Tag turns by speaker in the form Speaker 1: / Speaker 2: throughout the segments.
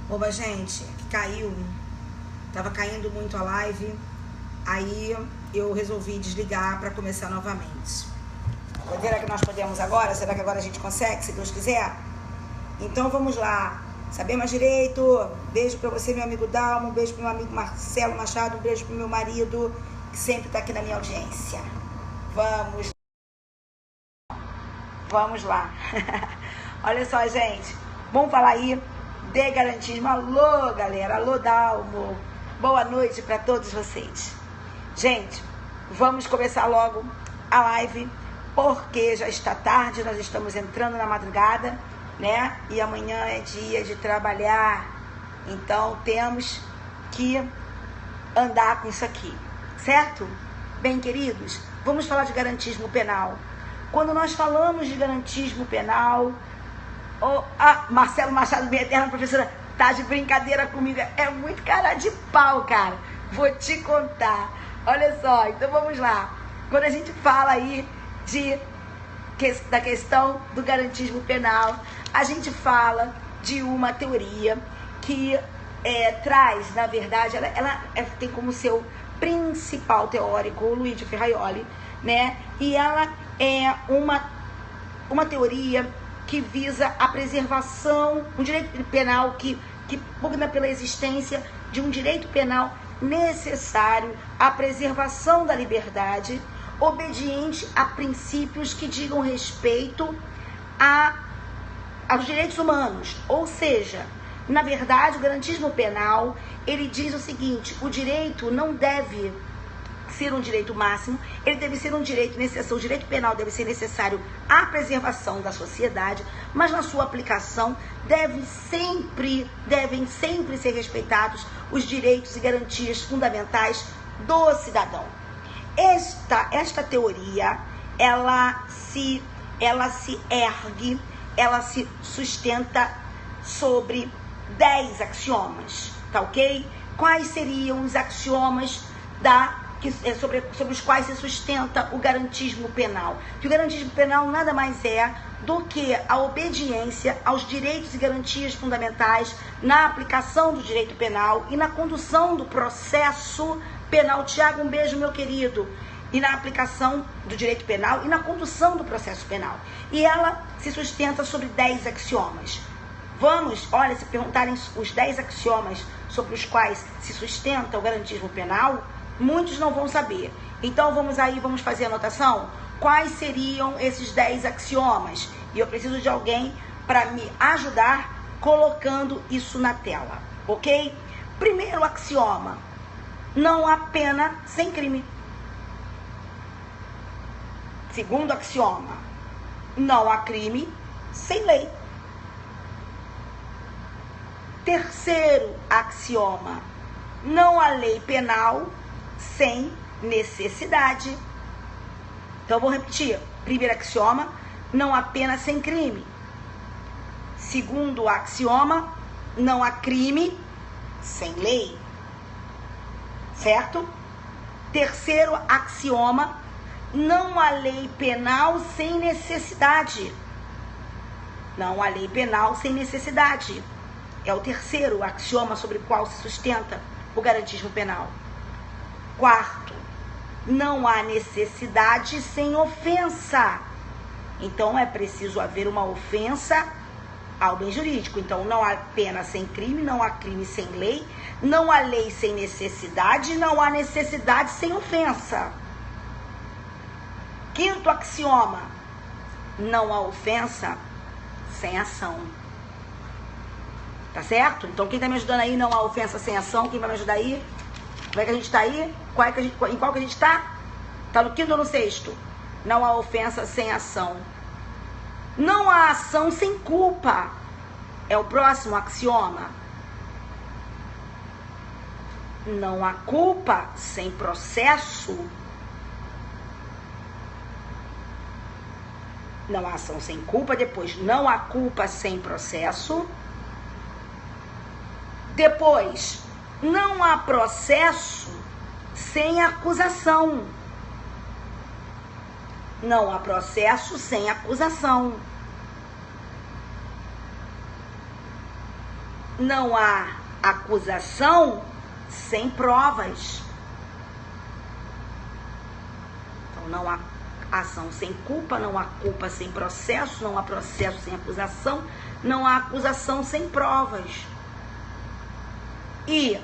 Speaker 1: Oba, gente, caiu. Tava caindo muito a live. Aí eu resolvi desligar para começar novamente. Será que nós podemos agora? Será que agora a gente consegue, se Deus quiser? Então vamos lá. Saber mais direito. Beijo para você, meu amigo Dalmo. Um beijo pro meu amigo Marcelo Machado. Um beijo pro meu marido, que sempre tá aqui na minha audiência. Vamos lá. Olha só, gente. Vamos falar aí de garantismo. Alô, galera. Alô, Dalmo. Boa noite para todos vocês. Gente, vamos começar logo a live, porque já está tarde, nós estamos entrando na madrugada, né? E amanhã é dia de trabalhar. Então, temos que andar com isso aqui, certo? Bem, queridos, vamos falar de garantismo penal. Quando nós falamos de garantismo penal, Marcelo Machado, minha eterna professora, tá de brincadeira comigo. É muito cara de pau, cara. Vou te contar. Olha só, então vamos lá. Quando a gente fala aí da questão do garantismo penal, a gente fala de uma teoria que traz, na verdade, ela tem como seu principal teórico o Luigi Ferraioli, né? E ela é uma teoria que visa a preservação, um direito penal que pugna pela existência de um direito penal necessário à preservação da liberdade, obediente a princípios que digam respeito aos direitos humanos. Ou seja, na verdade, o garantismo penal, ele diz o seguinte: o direito não deve ser um direito máximo, ele deve ser um direito necessário, o direito penal deve ser necessário à preservação da sociedade, mas na sua aplicação devem sempre ser respeitados os direitos e garantias fundamentais do cidadão. Esta teoria, ela se ergue, ela se sustenta sobre 10 axiomas, tá ok? Quais seriam os axiomas sobre os quais se sustenta o garantismo penal? Que o garantismo penal nada mais é do que a obediência aos direitos e garantias fundamentais na aplicação do direito penal e na condução do processo penal. Tiago, um beijo, meu querido. E na aplicação do direito penal e na condução do processo penal. E ela se sustenta sobre 10 axiomas. Se perguntarem os 10 axiomas sobre os quais se sustenta o garantismo penal, muitos não vão saber. Então vamos fazer a anotação? Quais seriam esses 10 axiomas? E eu preciso de alguém para me ajudar colocando isso na tela, ok? Primeiro axioma: não há pena sem crime. Segundo axioma: não há crime sem lei. Terceiro axioma: não há lei penal sem necessidade. Então, eu vou repetir. Primeiro axioma: não há pena sem crime. Segundo axioma: não há crime sem lei. Certo? Terceiro axioma: não há lei penal sem necessidade. Não há lei penal sem necessidade. É o terceiro axioma sobre o qual se sustenta o garantismo penal. Quarto: não há necessidade sem ofensa. Então, é preciso haver uma ofensa ao bem jurídico. Então, não há pena sem crime, não há crime sem lei, não há lei sem necessidade, não há necessidade sem ofensa. Quinto axioma: não há ofensa sem ação. Tá certo? Então, quem tá me ajudando aí? Não há ofensa sem ação. Quem vai me ajudar aí? Como é que a gente tá aí? Em qual que a gente tá? Tá no quinto ou no sexto? Não há ofensa sem ação. Não há ação sem culpa. É o próximo axioma. Não há culpa sem processo. Não há ação sem culpa. Depois, não há culpa sem processo. Depois, não há processo sem acusação. Não há processo sem acusação. não há acusação sem provas. Então, não há ação sem culpa, não há culpa sem processo, não há processo sem acusação, não há acusação sem provas. E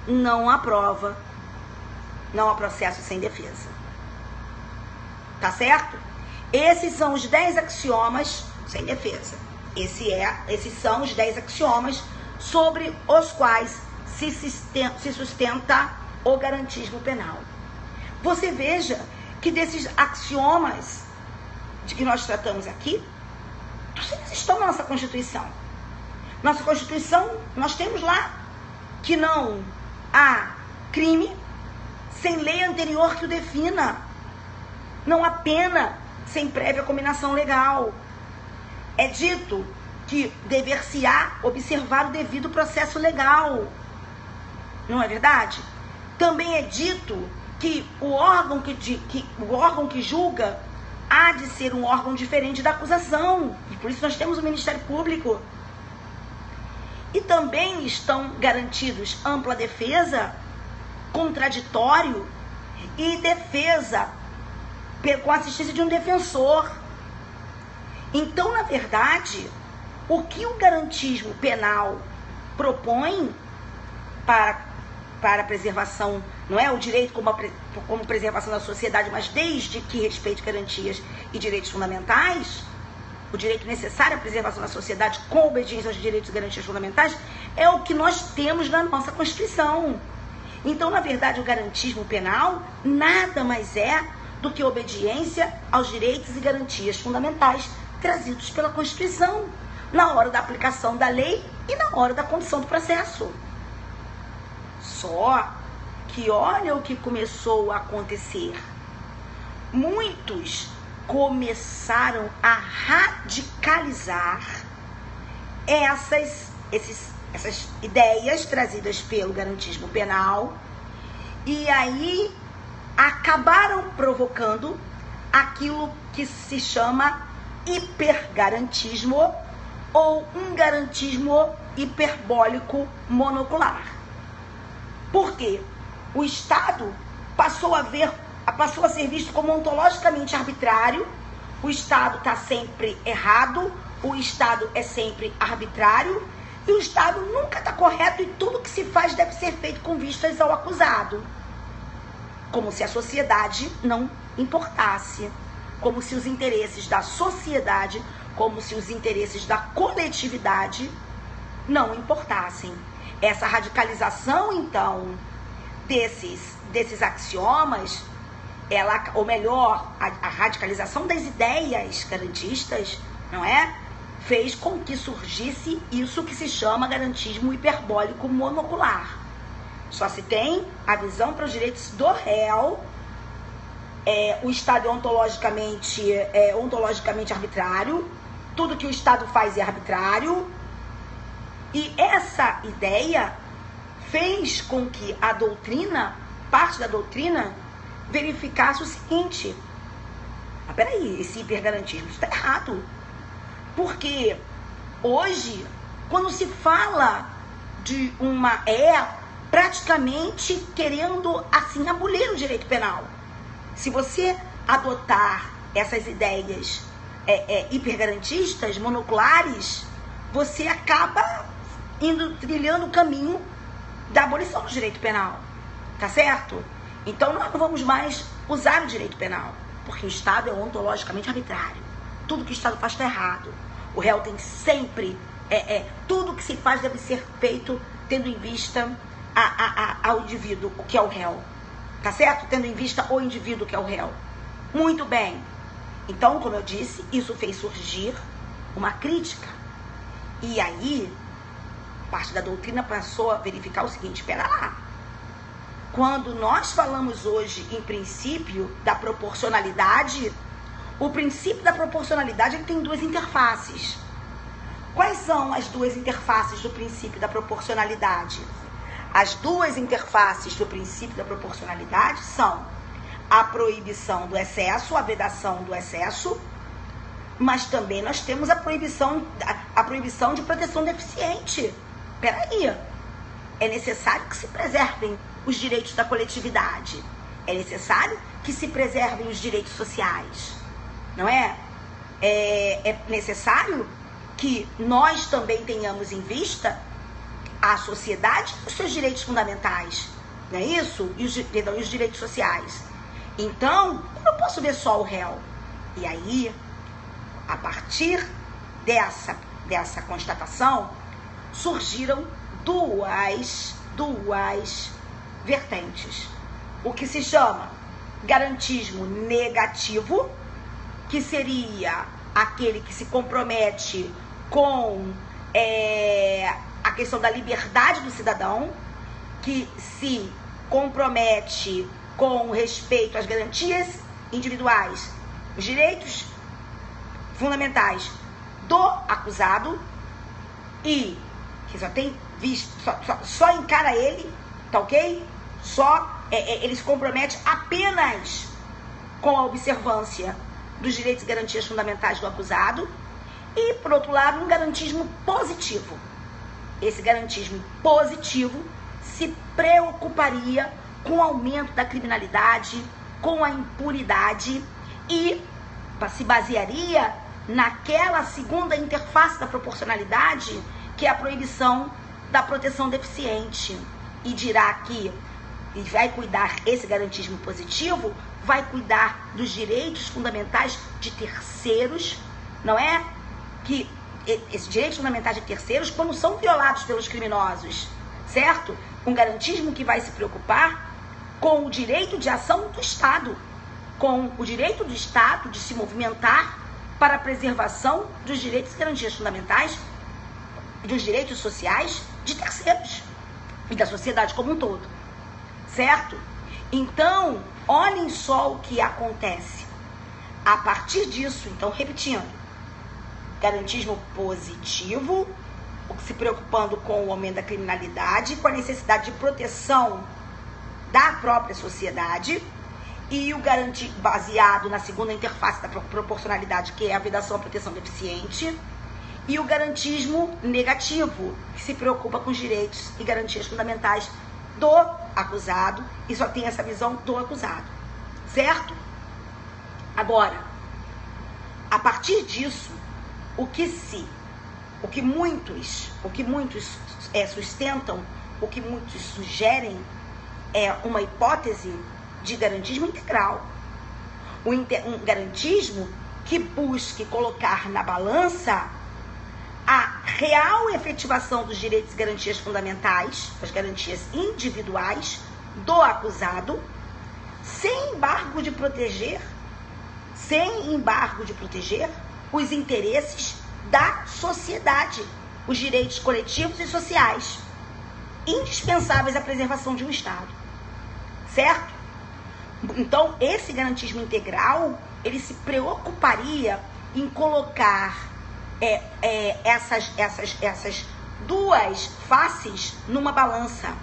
Speaker 1: não há prova, não há processo sem defesa. Tá certo? Esses são os 10 axiomas sem defesa. Esses são os 10 axiomas sobre os quais se sustenta o garantismo penal. Você veja que desses axiomas de que nós tratamos aqui, eles estão na nossa Constituição. Nossa Constituição, nós temos lá que não há crime sem lei anterior que o defina. Não há pena sem prévia combinação legal. É dito que dever-se-á observar o devido processo legal. Não é verdade? Também é dito que o órgão que julga há de ser um órgão diferente da acusação. E por isso nós temos o Ministério Público. E também estão garantidos ampla defesa, contraditório e defesa com a assistência de um defensor. Então, na verdade, o que o garantismo penal propõe para a preservação, não é o direito como preservação da sociedade, mas desde que respeite garantias e direitos fundamentais, o direito necessário à preservação da sociedade com obediência aos direitos e garantias fundamentais, é o que nós temos na nossa Constituição. Então, na verdade, o garantismo penal nada mais é do que obediência aos direitos e garantias fundamentais trazidos pela Constituição, na hora da aplicação da lei e na hora da condução do processo. Só que olha o que começou a acontecer. Muitos começaram a radicalizar essas ideias trazidas pelo garantismo penal e aí acabaram provocando aquilo que se chama hipergarantismo ou um garantismo hiperbólico monocular. Por quê? O Estado passou a ser visto como ontologicamente arbitrário. O Estado está sempre errado, o Estado é sempre arbitrário e o Estado nunca está correto e tudo que se faz deve ser feito com vistas ao acusado. Como se a sociedade não importasse, como se os interesses da sociedade, como se os interesses da coletividade não importassem. Essa radicalização, então, desses axiomas, ou melhor, a radicalização das ideias garantistas, não é? Fez com que surgisse isso que se chama garantismo hiperbólico monocular. Só se tem a visão para os direitos do réu, o Estado é ontologicamente arbitrário, tudo que o Estado faz é arbitrário, e essa ideia fez com que a doutrina, parte da doutrina, verificasse o seguinte: peraí, esse hipergarantismo está errado. Porque hoje, quando se fala de praticamente querendo assim abolir o direito penal. Se você adotar essas ideias hipergarantistas, monoculares, você acaba trilhando o caminho da abolição do direito penal. Tá certo? Então nós não vamos mais usar o direito penal, porque o Estado é ontologicamente arbitrário. Tudo que o Estado faz está errado. O réu tem sempre... tudo que se faz deve ser feito tendo em vista ao indivíduo, o que é o réu. Tá certo? Tendo em vista o indivíduo, que é o réu. Muito bem. Então, como eu disse, isso fez surgir uma crítica. E aí, parte da doutrina passou a verificar o seguinte: espera lá. Quando nós falamos hoje em princípio da proporcionalidade, o princípio da proporcionalidade ele tem duas interfaces. Quais são as duas interfaces do princípio da proporcionalidade? As duas interfaces do princípio da proporcionalidade são a proibição do excesso, a vedação do excesso, mas também nós temos a proibição de proteção deficiente. peraí, é necessário que se preservem os direitos da coletividade. É necessário que se preservem os direitos sociais. Não é? É necessário que nós também tenhamos em vista a sociedade e os seus direitos fundamentais. Não é isso? E os direitos sociais. Então, eu não posso ver só o réu. E aí, a partir dessa constatação, surgiram duas vertentes. O que se chama garantismo negativo, que seria aquele que se compromete com a questão da liberdade do cidadão, que se compromete com respeito às garantias individuais, os direitos fundamentais do acusado, e que só tem visto, só encara ele, tá ok? Ele se compromete apenas com a observância dos direitos e garantias fundamentais do acusado. E, por outro lado, um garantismo positivo. Esse garantismo positivo se preocuparia com o aumento da criminalidade, com a impunidade e se basearia naquela segunda interface da proporcionalidade, que é a proibição da proteção deficiente. E dirá que vai cuidar, esse garantismo positivo vai cuidar dos direitos fundamentais de terceiros, não é? Que esses direitos fundamentais de terceiros, quando são violados pelos criminosos, certo? Um garantismo que vai se preocupar com o direito de ação do Estado, com o direito do Estado de se movimentar para a preservação dos direitos e garantias fundamentais e dos direitos sociais de terceiros e da sociedade como um todo, certo? Então, olhem só o que acontece. A partir disso, então, repetindo, garantismo positivo, se preocupando com o aumento da criminalidade, com a necessidade de proteção da própria sociedade, e o garantir baseado na segunda interface da proporcionalidade, que é a vedação à proteção deficiente, e o garantismo negativo, que se preocupa com os direitos e garantias fundamentais do acusado, e só tem essa visão do acusado, certo? Agora, a partir disso, o que muitos sustentam, o que muitos sugerem é uma hipótese de garantismo integral. Um garantismo que busque colocar na balança a real efetivação dos direitos e garantias fundamentais, as garantias individuais do acusado, sem embargo de proteger os interesses da sociedade, os direitos coletivos e sociais, indispensáveis à preservação de um Estado, certo? Então, esse garantismo integral, ele se preocuparia em colocar essas duas faces numa balança,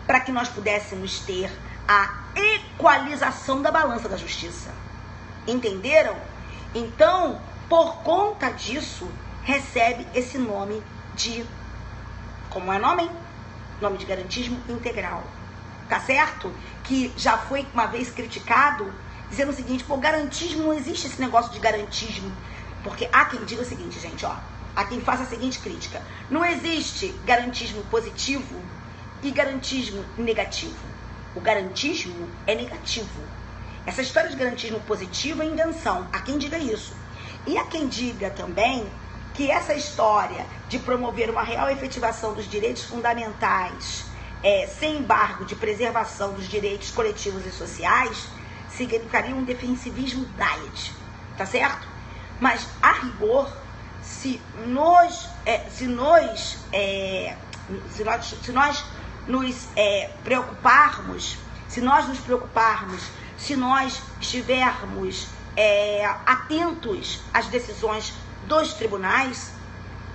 Speaker 1: para que nós pudéssemos ter a equalização da balança da justiça. Entenderam? Então, por conta disso, recebe esse nome de... Como é o nome? Nome de garantismo integral. Tá certo? Que já foi uma vez criticado, dizendo o seguinte: pô, garantismo, não existe esse negócio de garantismo. Porque há quem diga o seguinte, gente, ó. Há quem faça a seguinte crítica: não existe garantismo positivo e garantismo negativo. O garantismo é negativo. Essa história de garantismo positivo é invenção. Há quem diga isso. E há quem diga também que essa história de promover uma real efetivação dos direitos fundamentais, sem embargo de preservação dos direitos coletivos e sociais, significaria um defensivismo diet, tá certo? Mas, a rigor, se nós nos preocuparmos, se nós estivermos atentos às decisões dos tribunais,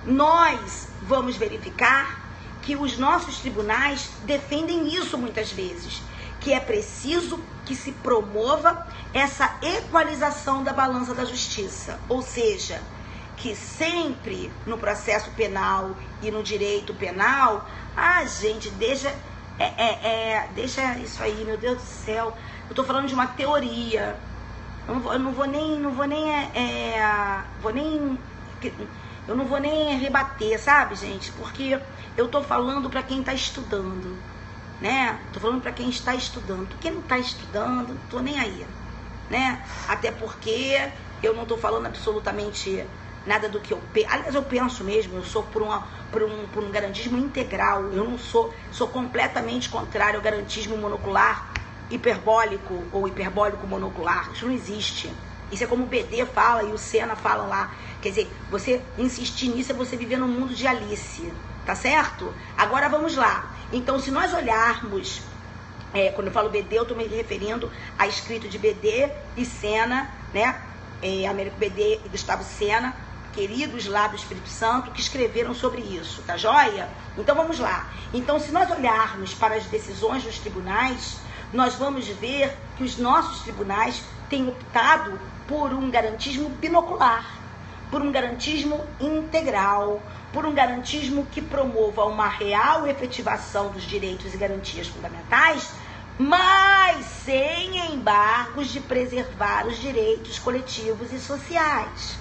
Speaker 1: nós vamos verificar que os nossos tribunais defendem isso muitas vezes, que é preciso que se promova essa equalização da balança da justiça, ou seja, que sempre no processo penal e no direito penal, gente, deixa isso aí, meu Deus do céu. Eu tô falando de uma teoria. Eu não vou nem rebater, sabe, gente? Porque eu tô falando para quem tá estudando, né? Tô falando para quem está estudando. Quem não tá estudando, não tô nem aí, né? Até porque eu não tô falando absolutamente nada do que eu penso. Aliás, eu penso mesmo, eu sou por um garantismo integral. Eu não sou completamente contrário ao garantismo monocular hiperbólico ou hiperbólico monocular. Isso não existe. Isso é como o BD fala e o Senna falam lá. Quer dizer, você insistir nisso é você viver num mundo de Alice, tá certo? Agora vamos lá. Então, se nós olharmos, quando eu falo BD, eu estou me referindo a escrito de BD e Senna, né? Américo BD e Gustavo Senna, queridos lá do Espírito Santo, que escreveram sobre isso, tá joia? Então vamos lá. Então, se nós olharmos para as decisões dos tribunais, nós vamos ver que os nossos tribunais têm optado por um garantismo binocular, por um garantismo integral, por um garantismo que promova uma real efetivação dos direitos e garantias fundamentais, mas sem embargos de preservar os direitos coletivos e sociais.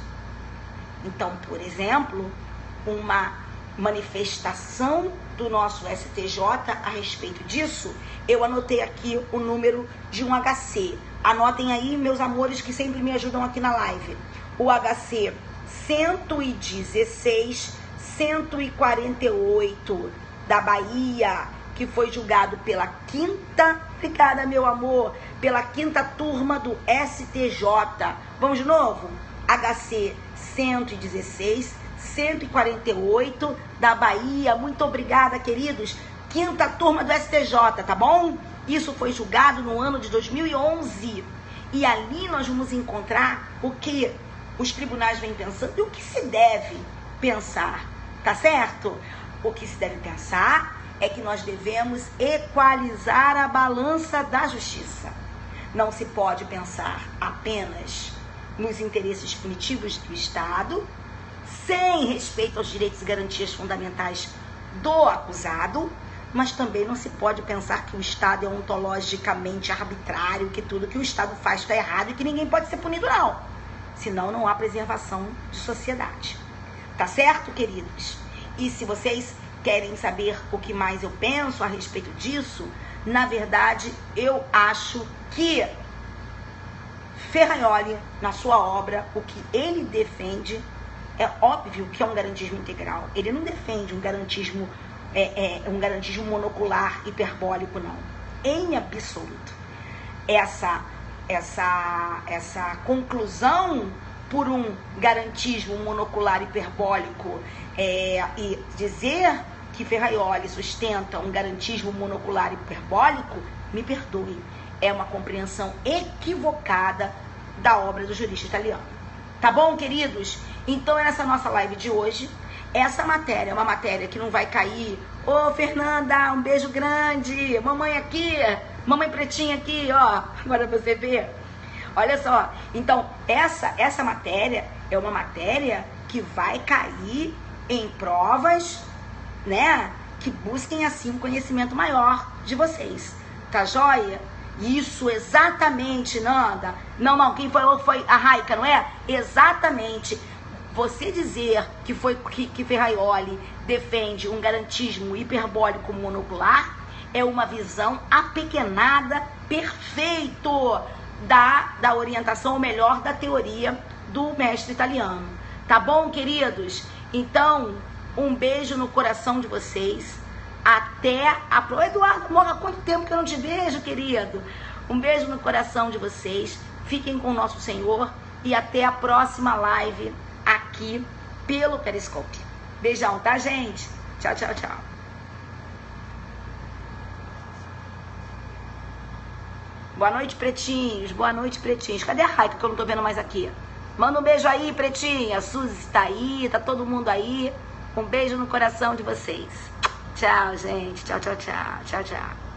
Speaker 1: Então, por exemplo, uma manifestação do nosso STJ a respeito disso, eu anotei aqui o número de um HC. Anotem aí, meus amores, que sempre me ajudam aqui na live. O HC 116-148 da Bahia, que foi julgado pela quinta, obrigada, meu amor, pela quinta turma do STJ. Vamos de novo? HC 116-148 da Bahia. Muito obrigada, queridos. Quinta turma do STJ, tá bom? Isso foi julgado no ano de 2011. E ali nós vamos encontrar o que os tribunais vêm pensando e o que se deve pensar, tá certo? O que se deve pensar é que nós devemos equalizar a balança da justiça. Não se pode pensar apenas nos interesses punitivos do Estado, sem respeito aos direitos e garantias fundamentais do acusado, mas também não se pode pensar que o Estado é ontologicamente arbitrário, que tudo que o Estado faz está errado e que ninguém pode ser punido, não. Senão não há preservação de sociedade. Tá certo, queridos? E se vocês querem saber o que mais eu penso a respeito disso, na verdade, eu acho que Ferraioli, na sua obra, o que ele defende é óbvio que é um garantismo integral. Ele não defende um garantismo monocular hiperbólico, não. Em absoluto. Essa conclusão por um garantismo monocular hiperbólico e dizer que Ferraioli sustenta um garantismo monocular hiperbólico, me perdoe, é uma compreensão equivocada da obra do jurista italiano. Tá bom, queridos? Então, nessa nossa live de hoje, essa matéria é uma matéria que não vai cair. Ô, Fernanda, um beijo grande. Mamãe aqui, mamãe pretinha aqui, ó. Agora você vê. Olha só. Então, essa matéria é uma matéria que vai cair em provas, né? Que busquem, assim, um conhecimento maior de vocês. Tá joia? Isso, exatamente, Nanda. Não, quem falou foi a Raika, não é? Exatamente. Você dizer que Ferraioli defende um garantismo hiperbólico monocular é uma visão apequenada, perfeito, da orientação, ou melhor, da teoria do mestre italiano. Tá bom, queridos? Então, um beijo no coração de vocês. Até a próxima. Eduardo, morra, quanto tempo que eu não te vejo, querido? Um beijo no coração de vocês. Fiquem com o nosso Senhor. E até a próxima live aqui pelo Periscope. Beijão, tá, gente? Tchau, tchau, tchau. Boa noite, pretinhos. Boa noite, pretinhos. Cadê a Raika que eu não tô vendo mais aqui? Manda um beijo aí, pretinha. A Suzy tá aí, tá todo mundo aí. Um beijo no coração de vocês. Tchau, gente. Tchau, tchau, tchau. Tchau, tchau.